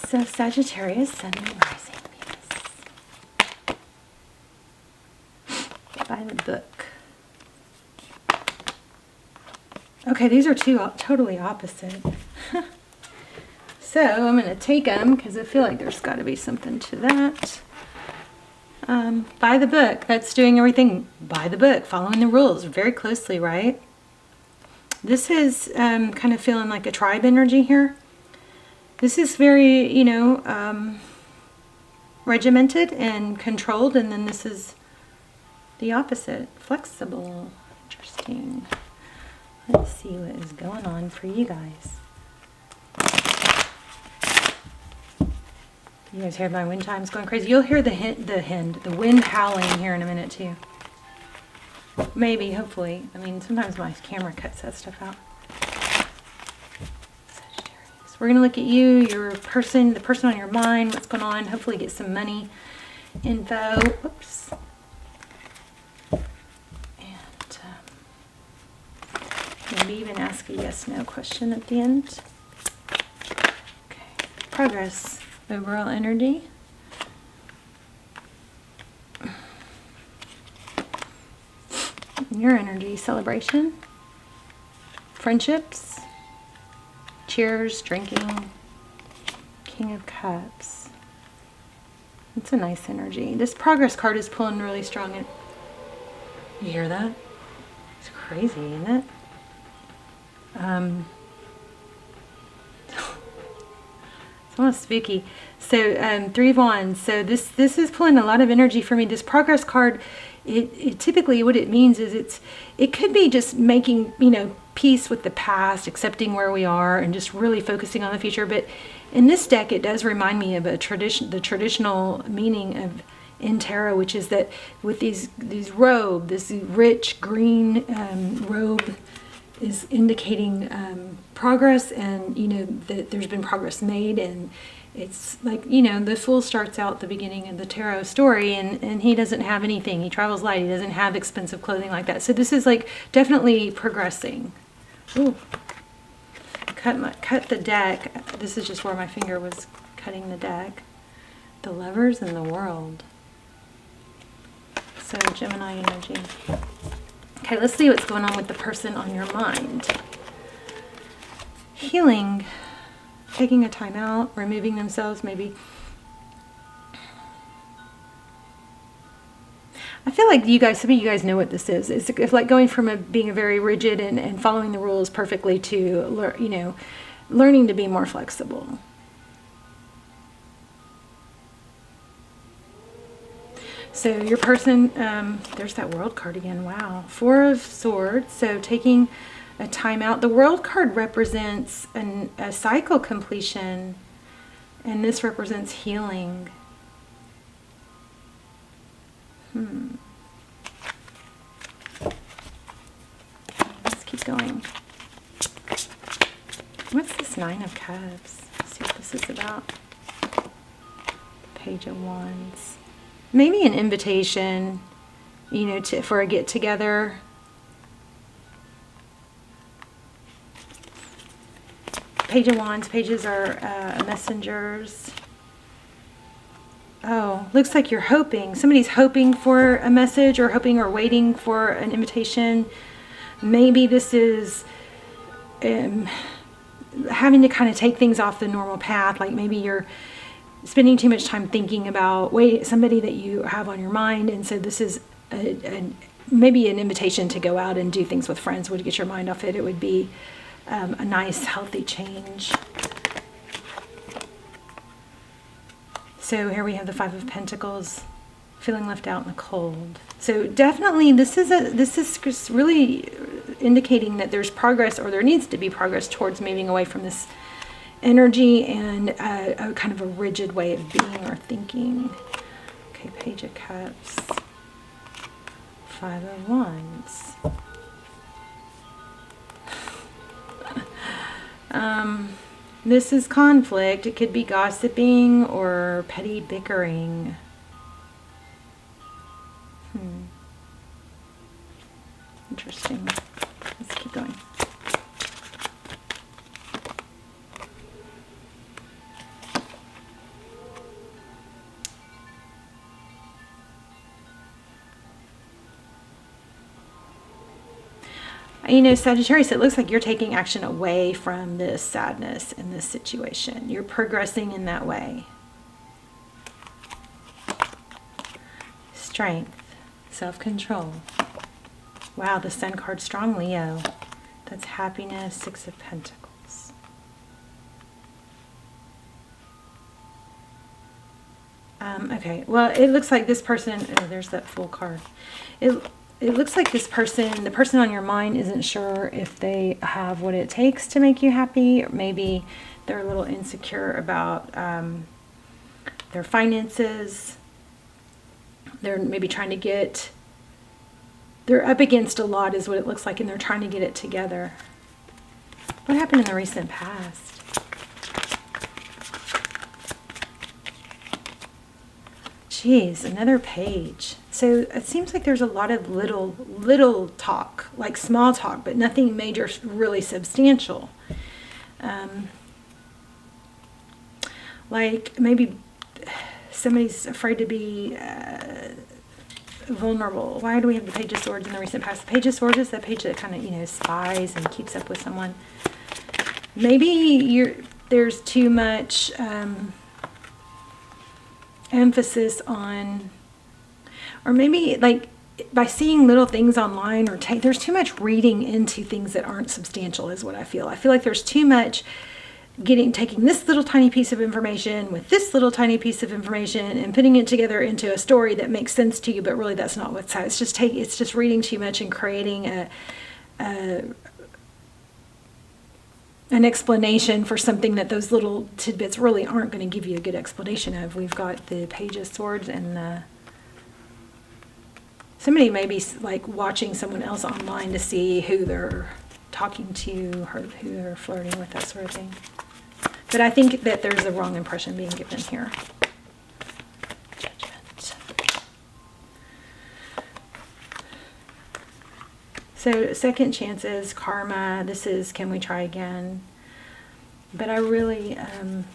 So Sagittarius, Sun and Rising, Venus. By the book. Okay, these are two totally opposite. So I'm going to take them because I feel like there's got to be something to that. By the book, that's doing everything by the book, following the rules very closely, right? This is kind of feeling like a tribe energy here. This is very, you know, regimented and controlled, and then this is the opposite, flexible. Interesting. Let's see what is going on for you guys. You guys hear my wind chimes going crazy? You'll hear the wind howling here in a minute too. Maybe, hopefully. I mean, sometimes my camera cuts that stuff out. We're going to look at you, your person, the person on your mind, what's going on. Hopefully get some money info. Whoops. And maybe even ask a yes-no question at the end. Okay. Progress. Overall energy. Your energy. Celebration. Friendships. Cheers, drinking, King of Cups. It's a nice energy. This progress card is pulling really strong. You hear that? It's crazy, isn't it? It's almost spooky. So 3 of Wands. So this is pulling a lot of energy for me. This progress card, it typically what it means is it could be just making, you know, peace with the past, accepting where we are, and just really focusing on the future. But in this deck, it does remind me of the traditional meaning of in tarot, which is that with these robe, this rich green robe is indicating progress, and you know that there's been progress made. And it's like, you know, the Fool starts out the beginning of the tarot story, and he doesn't have anything. He travels light. He doesn't have expensive clothing like that. So this is like definitely progressing. Ooh. Cut the deck. This is just where my finger was cutting the deck. The Lovers in the World. So Gemini energy. Okay, let's see what's going on with the person on your mind. Healing. Taking a time out, removing themselves, maybe. I feel like you guys, some of you guys know what this is. It's like going from being a very rigid and following the rules perfectly to, you know, learning to be more flexible. So your person, there's that World card again. Wow. 4 of Swords. So taking a time out. The World card represents a cycle completion, and this represents healing. Let's keep going. What's this 9 of Cups? Let's see what this is about. Page of Wands. Maybe an invitation, you know, for a get-together. Page of Wands. Pages are messengers. Oh, looks like you're hoping. Somebody's hoping for a message, or hoping or waiting for an invitation. Maybe this is having to kind of take things off the normal path. Like maybe you're spending too much time thinking about somebody that you have on your mind. And so this is maybe an invitation to go out and do things with friends would get your mind off it. It would be a nice, healthy change. So here we have the 5 of Pentacles, feeling left out in the cold. So definitely this is really indicating that there's progress, or there needs to be progress towards moving away from this energy and a kind of a rigid way of being or thinking. Okay, Page of Cups, 5 of Wands. This is conflict. It could be gossiping or petty bickering. Interesting. Let's keep going. You know, Sagittarius, it looks like you're taking action away from this sadness in this situation. You're progressing in that way. Strength, self-control. Wow, the Sun card, strong Leo. That's happiness, Six of Pentacles. Okay, well, it looks like this person, oh, there's that Fool card. It looks like this person, the person on your mind, isn't sure if they have what it takes to make you happy, or maybe they're a little insecure about their finances. They're maybe trying to get, they're up against a lot is what it looks like, and they're trying to get it together. What happened in the recent past? Geez, another page. So it seems like there's a lot of little talk, like small talk, but nothing major, really substantial. Like maybe somebody's afraid to be vulnerable. Why do we have the Page of Swords in the recent past? The Page of Swords is that page that kind of, you know, spies and keeps up with someone. Maybe there's too much emphasis on, or maybe like by seeing little things online, or there's too much reading into things that aren't substantial is what I feel. I feel like there's too much taking this little tiny piece of information with this little tiny piece of information and putting it together into a story that makes sense to you, but really that's not what's it's just reading too much and creating an explanation for something that those little tidbits really aren't going to give you a good explanation of. We've got the Page of Swords and somebody may be like watching someone else online to see who they're talking to or who they're flirting with, that sort of thing. But I think that there's a wrong impression being given here. Judgment. So second chances, karma, this is can we try again? But I really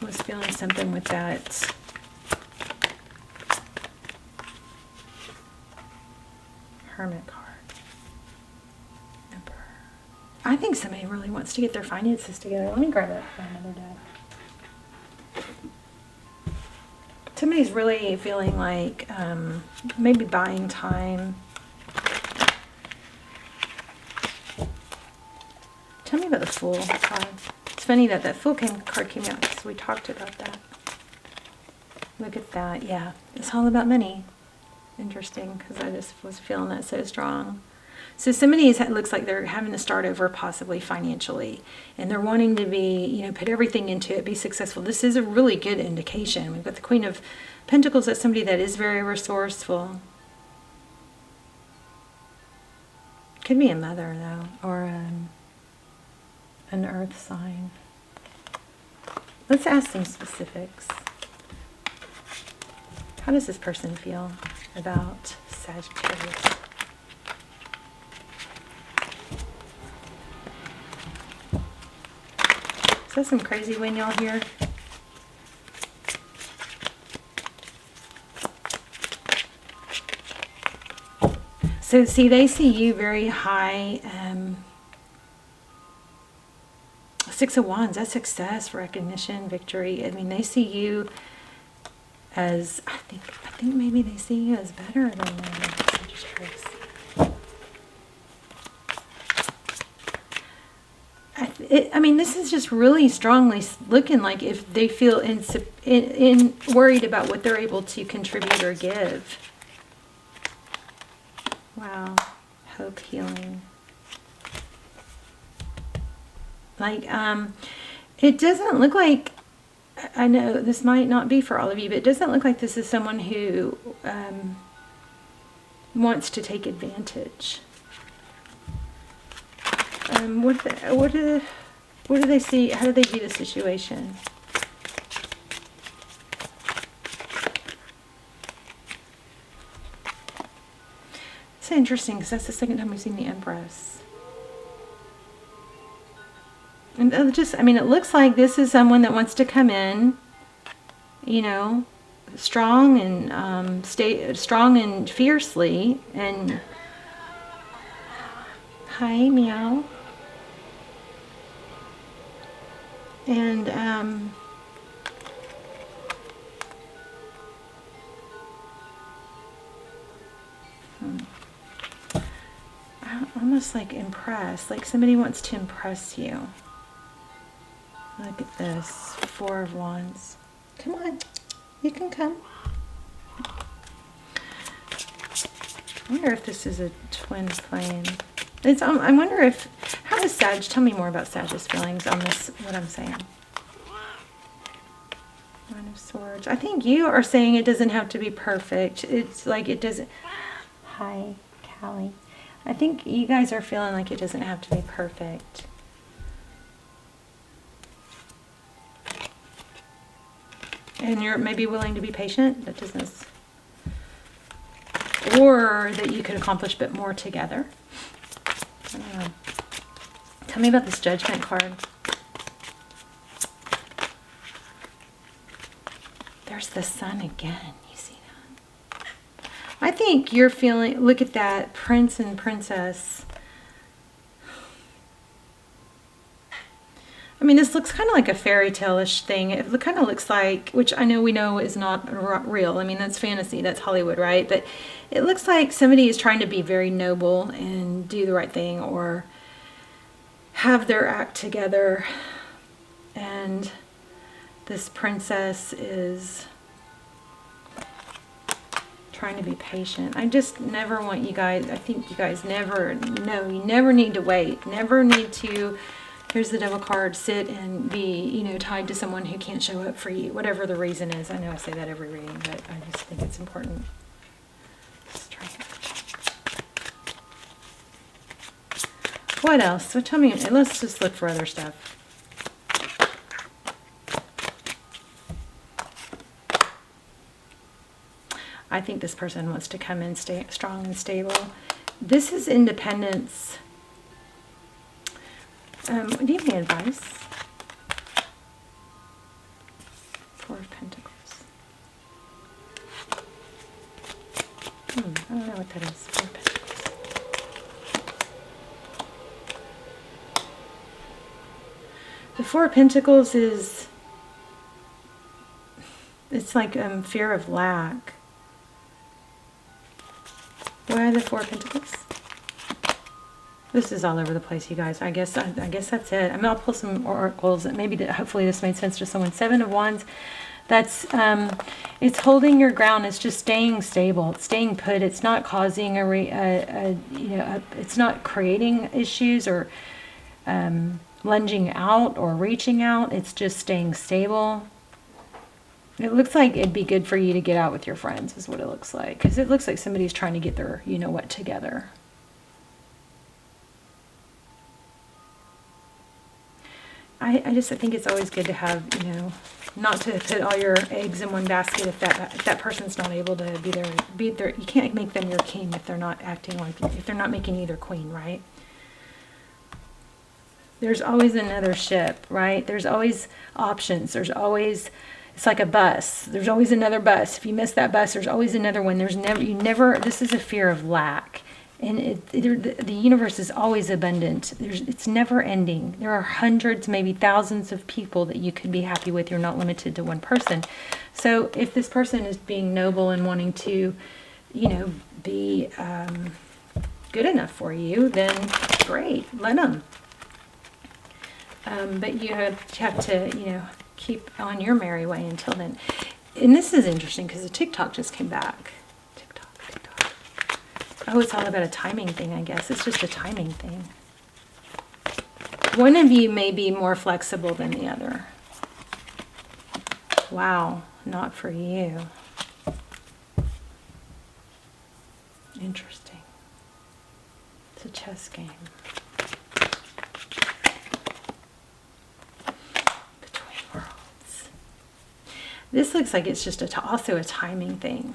was feeling something with that. Hermit card. Emperor. I think somebody really wants to get their finances together. Let me grab that for another day. Somebody's really feeling like maybe buying time. Tell me about the Fool card. It's funny that that Fool card came out because we talked about that. Look at that. Yeah, it's all about money. Interesting, because I just was feeling that so strong. So somebody looks like they're having to start over possibly financially, and they're wanting to be, you know, put everything into it, be successful. This is a really good indication. We've got the Queen of Pentacles. That's somebody that is very resourceful. Could be a mother though, or an earth sign. Let's ask some specifics. How does this person feel about Sagittarius? Is that some crazy wind y'all hear? So see, they see you very high. Six of Wands, that's success, recognition, victory. I mean, they see you as, I think maybe they see you as better than Sagittarius. I mean, this is just really strongly looking like if they feel worried about what they're able to contribute or give. Wow. Hope, healing. Like, it doesn't look like, I know this might not be for all of you, but it doesn't look like this is someone who wants to take advantage. What do they see? How do they view the situation? It's interesting because that's the second time we've seen the Empress. And I mean, it looks like this is someone that wants to come in, you know, strong and stay strong and fiercely and Hi, meow. And I'm almost like impressed, like somebody wants to impress you. Look at this, Four of Wands. Come on, you can come. I wonder if this is a twin flame. It's, I wonder if, how is Sag, tell me more about Sag's feelings on this, what I'm saying. Nine of Swords. I think you are saying it doesn't have to be perfect. It's like it doesn't. Hi, Callie. I think you guys are feeling like it doesn't have to be perfect. And you're maybe willing to be patient. That doesn't. Or that you could accomplish a bit more together. I don't know. Tell me about this Judgment card. There's the Sun again. You see that? I think you're feeling, look at that, Prince and Princess. I mean, this looks kind of like a fairy tale-ish thing. It kind of looks like, which I know we know is not real. I mean, that's fantasy. That's Hollywood, right? But it looks like somebody is trying to be very noble and do the right thing or have their act together. And this princess is trying to be patient. I just never want you guys, I think you guys never know. You never need to wait. Never need to... Here's the Devil card, sit and be, you know, tied to someone who can't show up for you, whatever the reason is. I know I say that every reading, but I just think it's important. What else? So tell me, let's just look for other stuff. I think this person wants to come in strong and stable. This is independence. Do you have any advice? Four of Pentacles. I don't know what that is. Four of Pentacles. The Four of Pentacles is, it's like fear of lack. Why are the Four of Pentacles? This is all over the place, you guys. I guess that's it. I mean, I'll pull some oracles. Maybe hopefully this made sense to someone. Seven of Wands. That's it's holding your ground. It's just staying stable. It's staying put. It's not causing it's not creating issues or lunging out or reaching out. It's just staying stable. It looks like it'd be good for you to get out with your friends, is what it looks like, because it looks like somebody's trying to get their you know what together. I think it's always good to have, you know, not to put all your eggs in one basket if that person's not able to be there. You can't make them your king if they're not acting like, if they're not making you their queen, right? There's always another ship, right? There's always options. There's always, it's like a bus. There's always another bus. If you miss that bus, there's always another one. There's never, this is a fear of lack. And the universe is always abundant. It's never ending. There are hundreds, maybe thousands of people that you could be happy with. You're not limited to one person. So if this person is being noble and wanting to, you know, be good enough for you, then great, let them. But you have to, you know, keep on your merry way until then. And this is interesting because the TikTok just came back. Oh, it's all about a timing thing, I guess. It's just a timing thing. One of you may be more flexible than the other. Wow, not for you. Interesting. It's a chess game. Between worlds. This looks like it's just also a timing thing.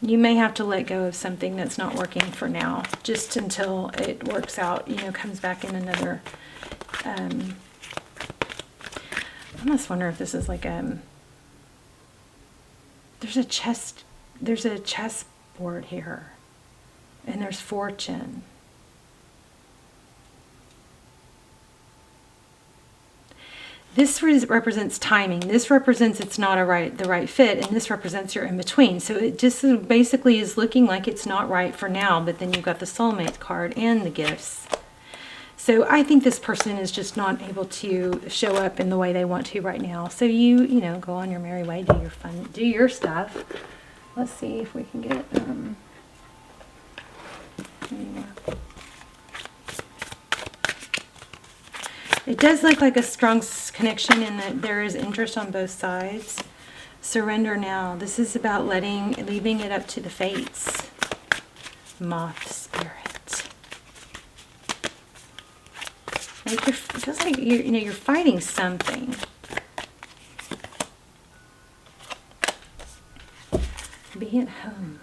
You may have to let go of something that's not working for now, just until it works out, you know, comes back in another, I almost wonder if this is like there's a chess board here. And there's fortune. This represents timing. This represents it's not the right fit, and this represents you're in between. So it just basically is looking like it's not right for now, but then you've got the soulmate card and the gifts. So I think this person is just not able to show up in the way they want to right now. So you know, go on your merry way, do your fun, do your stuff. Let's see if we can get It does look like a strong connection in that there is interest on both sides. Surrender now. This is about leaving it up to the fates. Moth spirit. Like it feels like you're fighting something. Be at home.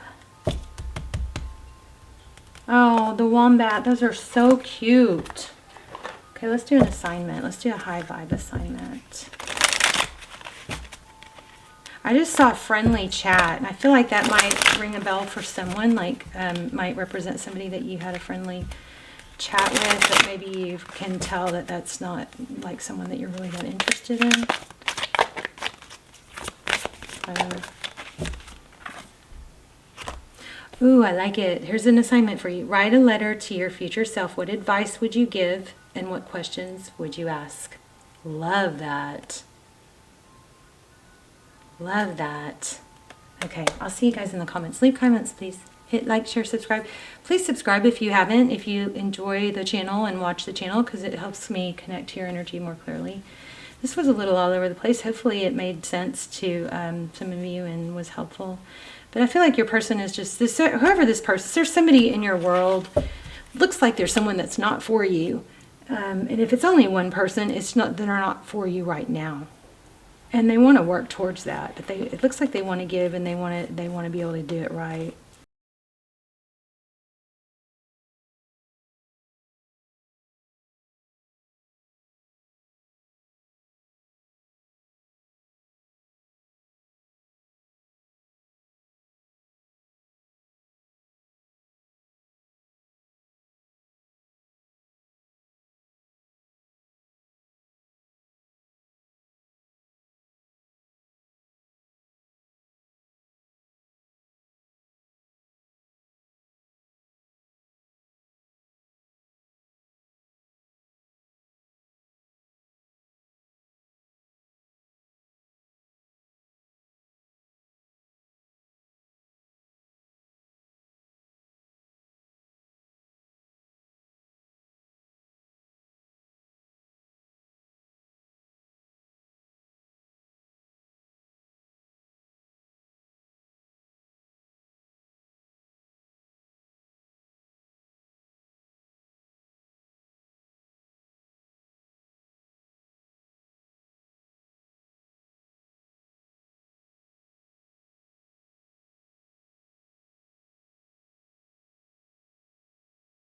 Oh, the wombat. Those are so cute. Okay, let's do an assignment. Let's do a high vibe assignment. I just saw friendly chat, and I feel like that might ring a bell for someone, like might represent somebody that you had a friendly chat with, but maybe you can tell that that's not like someone that you're really that interested in. Ooh, I like it. Here's an assignment for you. Write a letter to your future self. What advice would you give? And what questions would you ask? Love that. Love that. Okay, I'll see you guys in the comments. Leave comments, please. Hit like, share, subscribe. Please subscribe if you haven't, if you enjoy the channel and watch the channel, because it helps me connect to your energy more clearly. This was a little all over the place. Hopefully it made sense to some of you and was helpful. But I feel like your person is just this, whoever this person, there's somebody in your world, looks like there's someone that's not for you. And if it's only one person, it's not, they're not for you right now. And they want to work towards that, but it looks like they want to give, and they want to be able to do it right.